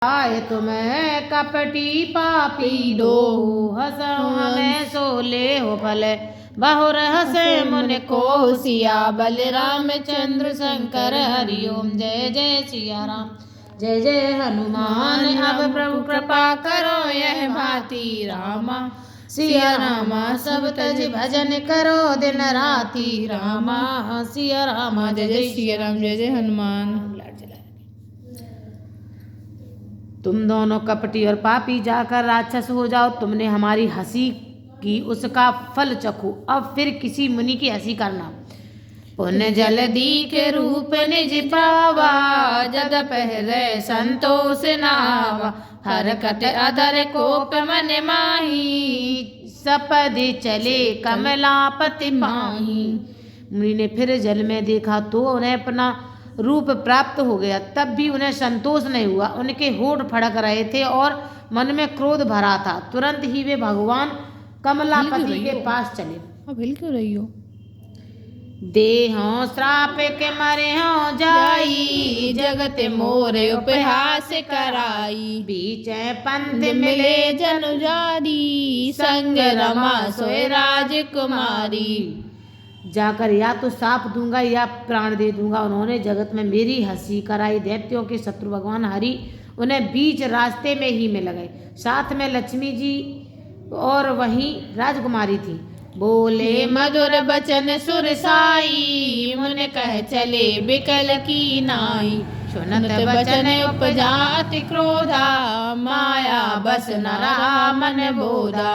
आए तुम्हें कपटी पापी दो हसो हमें सोले हो भले बहुर हसे मुन को सिया बलराम चंद्र शंकर हरिओम जय जय सिया राम जय जय हनुमान। अब प्रभु कृपा करो यह भांति रामा सिया रामा सब तज भजन करो दिन राति रामा सिया रामा जय जय सिया राम जय जय हनुमान। तुम दोनों कपटी और पापी जाकर राक्षस हो जाओ। तुमने हमारी हंसी की उसका फल चखो। अब फिर किसी मुनि की हंसी करना। पुण्य जलदी के रूप निज पावा जद पहरे संतोष नावा हरकत अधर कोप मन माही सपदे चले कमलापति माही। मुनि ने फिर जल में देखा तो उन्हें अपना रूप प्राप्त हो गया। तब भी उन्हें संतोष नहीं हुआ। उनके होठ फड़क रहे थे और मन में क्रोध भरा था। तुरंत ही वे भगवान कमलापति के पास चले। हिल क्यों रही हो? देहों श्राप के मरे हो जाई जगत मोरे उपहास कराई बीच पंथ मिले जनुजारी संग रमा सोए राजकुमारी। जाकर या तो साप दूंगा या प्राण दे दूंगा। उन्होंने जगत में मेरी हंसी कराई। दैत्यों के शत्रु भगवान हरि उन्हें बीच रास्ते में ही मिल गए। साथ में लक्ष्मी जी और वहीं राजकुमारी थी। बोले मधुर बचन सुरसाई मुन कह चले बिकल की नाई। सुनत बचन उपजात क्रोधा माया बस न रहा मन बोधा।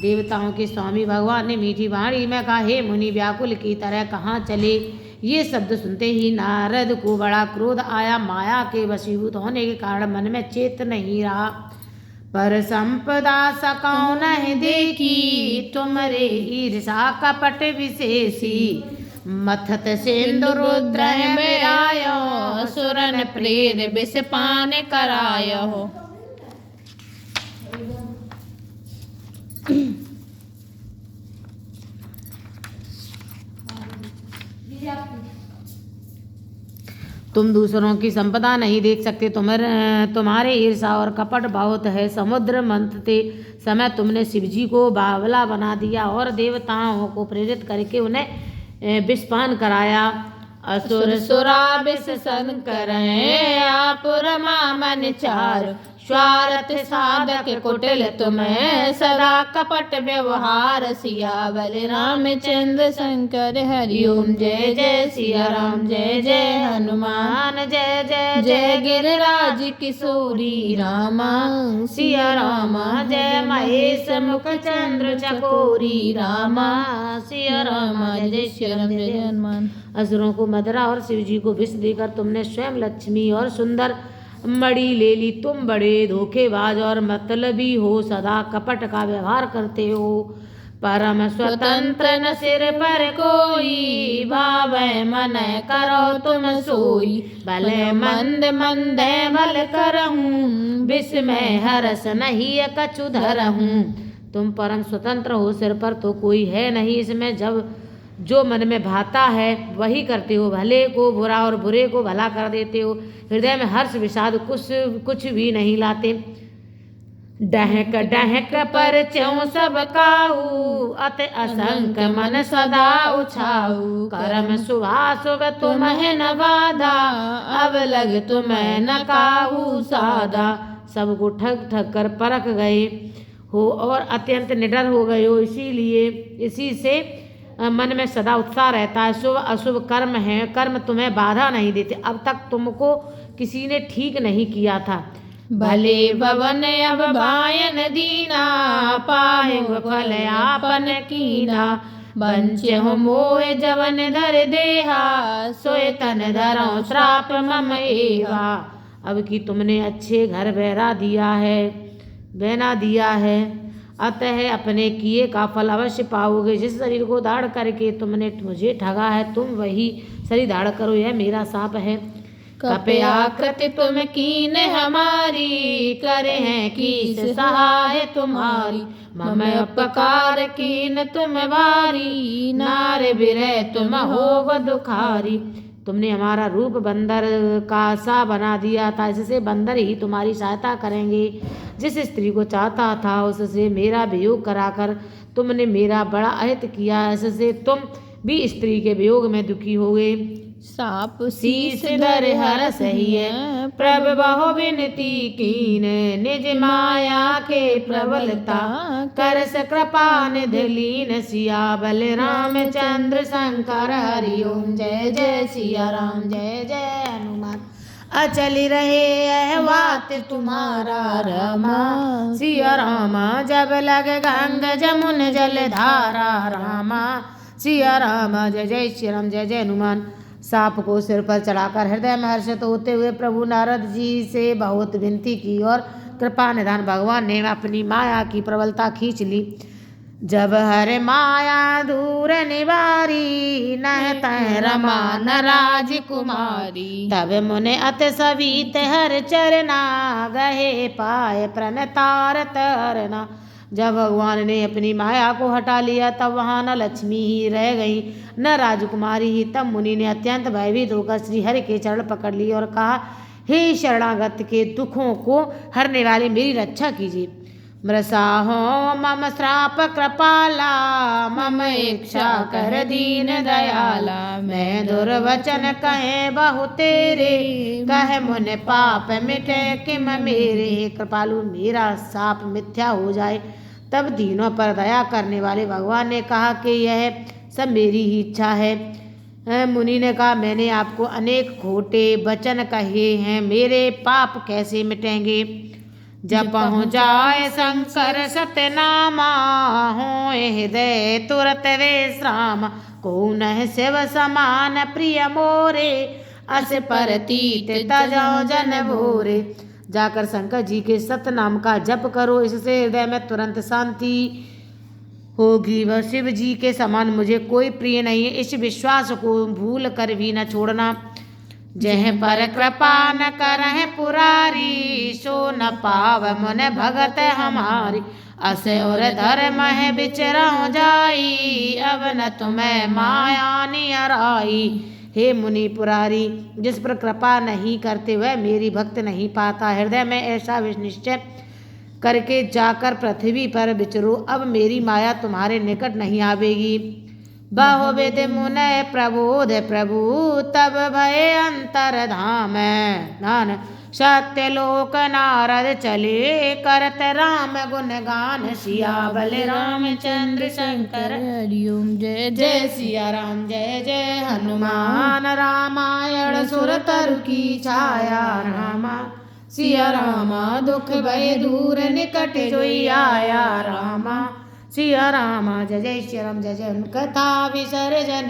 देवताओं के स्वामी भगवान ने मीठी वाणी में कहा, हे मुनि व्याकुल की तरह कहाँ चले। ये शब्द सुनते ही नारद को बड़ा क्रोध आया। माया के वशीभूत होने के कारण मन में चेत नहीं रहा। पर संपदा सकौ नहीं देखी तुमरे ईर्षा कपट विशेषी मथत सिंधु रुद्र मेरायो सुरन प्रेर विष पान करायो। तुम दूसरों की संपदा नहीं देख सकते। तुम्हारे ईर्षा और कपट बहुत है। समुद्र मंथते समय तुमने शिवजी को बावला बना दिया और देवताओं को प्रेरित करके उन्हें विषपान कराया। असुर सुरा विष सन करें आप रमा मन चार। स्वार्थ साधक कुटिल तुम्हें सदा कपट व्यवहार। सिया बलराम चंद्र शंकर हरिओम जय जय सिया राम जय जय हनुमान जय जय जय गिरिराज किशोरी रामा सिया रामा जय महेश मुख चंद्र चकोरी रामा सिया रामा जय श्री राम जय जय हनुमान। असुरों को मदरा और शिवजी को विष देकर तुमने स्वयं लक्ष्मी और सुंदर मणि ले ली। तुम बड़े धोखेबाज और मतलबी हो। सदा कपट का व्यवहार करते हो। परम स्वतंत्र न सिर पर कोई भावै मन करो तुम सोई। भले मंद मंद बल करहूँ विस्मय हरस नहीं कछु धरहूँ। तुम परम स्वतंत्र हो। सिर पर तो कोई है नहीं। इसमें जब जो मन में भाता है वही करते हो। भले को बुरा और बुरे को भला कर देते हो। हृदय में हर्ष विषाद कुछ भी नहीं लाते। डहक डहक पर च्यों सब काऊ अत असंक मन सदा उछाऊ। करम शुभाशुभ तुम्हें न बाधा अब लग तुम्हें न काऊ साधा। सबको ठग ठग कर परख गए हो और अत्यंत निडर हो गए हो। इसी से मन में सदा उत्साह रहता है। शुभ अशुभ कर्म है। कर्म तुम्हें बाधा नहीं देते। अब तक तुमको किसी ने ठीक नहीं किया था। भले भवन अब बायन दीना पाए फल आपन कीना। बंचे हो मोह जवन धर देहा सोए तन धरो श्राप मम एवा। अब कि तुमने अच्छे घर बहना दिया है अतः अपने किए का फल अवश्य पाओगे। जिस शरीर को धारण करके तुमने मुझे ठगा है तुम वही शरीर धारण करो। यह मेरा शाप है। कपे आकृति तुम कीन हमारी करे हैं किस सहाय तुम्हारी। मम उपकार कीन तुम भारी नार बिरह तुम हो दुखारी। तुमने हमारा रूप बंदर का सा बना दिया था, इससे बंदर ही तुम्हारी सहायता करेंगे। जिस स्त्री को चाहता था उससे मेरा वियोग कराकर तुमने मेरा बड़ा अहित किया, इससे तुम भी स्त्री के वियोग में दुखी होगे। साप शीस धर हर सही है प्रभ बहु विनती कीन, निज माया के प्रबलता करस कृपा निधि लीन। सियाबल रामचंद्र शंकर हरि ओम। जय जय सिया राम, जय जय हनुमान। अचल रहे अहवात तुम्हारा रामा, सिया रामा जब लग गंग जमुन जल धारा रामा। सिया राम जय जय श्री राम, जय जय हनुमान। सांप को सिर पर चढ़ाकर हृदय में हर्षित होते हुए प्रभु नारद जी से बहुत विनती की और कृपा निधान भगवान ने अपनी माया की प्रबलता खींच ली। जब हर माया दूर निवारी, नह तह रमा न राजकुमारी। तब मुने अति सवीत हर चरना, गहे पाए प्रणतार तरना। जब भगवान ने अपनी माया को हटा लिया तब वहाँ न लक्ष्मी ही रह गई न राजकुमारी ही। तब मुनि ने अत्यंत भयभीत होकर श्री हरि के चरण पकड़ लिए और कहा, हे शरणागत के दुखों को हरने वाले मेरी रक्षा कीजिए। मृषाहो मम श्राप कृपाला, मम इच्छा कर दीन दयाला। मैं दुर्वचन कहे बहु तेरे, कहे मुन पाप मिटे किम मेरे। कृपालु मेरा साप मिथ्या हो जाए। तब दीनों पर दया करने वाले भगवान ने कहा कि यह सब मेरी ही इच्छा है। मुनि ने कहा, मैंने आपको अनेक खोटे वचन कहे हैं, मेरे पाप कैसे मिटेंगे। जब पहुँच जाए शंकर सतनामा, हो हृदय तुरत विश्राम। को नह शिव समान प्रिय मोरे, अस परतीत तजौ जन भोरे। जाकर शंकर जी के सत नाम का जप करो, इससे हृदय में तुरंत शांति होगी। वह शिव जी के समान मुझे कोई प्रिय नहीं है, इस विश्वास को भूल कर भी न छोड़ना। जह पर कृपा न करह पुरारी, सो न पाव मुन भगत हमारी। अस और धर्म है बिचरौ जाई, अब न तुम्हें माया नियराई। हे मुनि पुरारी, जिस पर कृपा नहीं करते वह मेरी भक्त नहीं पाता। हृदय में ऐसा निश्चय करके जाकर पृथ्वी पर विचरो, अब मेरी माया तुम्हारे निकट नहीं आवेगी। बहुविध मुनय प्रबोध प्रभु, तब भय अंतर धाम। नान सत्यलोक नारद चले, करत राम गुण गान। सियाबल रामचंद्र शंकर हरि ओम। जय जय सिया राम, जय जय हनुमान। रामायण सुर तरु की छाया रामा। सिया रामा दुख भय दूर निकट जोई आया रामा। सिया रामा जय जय श्री राम, जय जय। कथा विसर्जन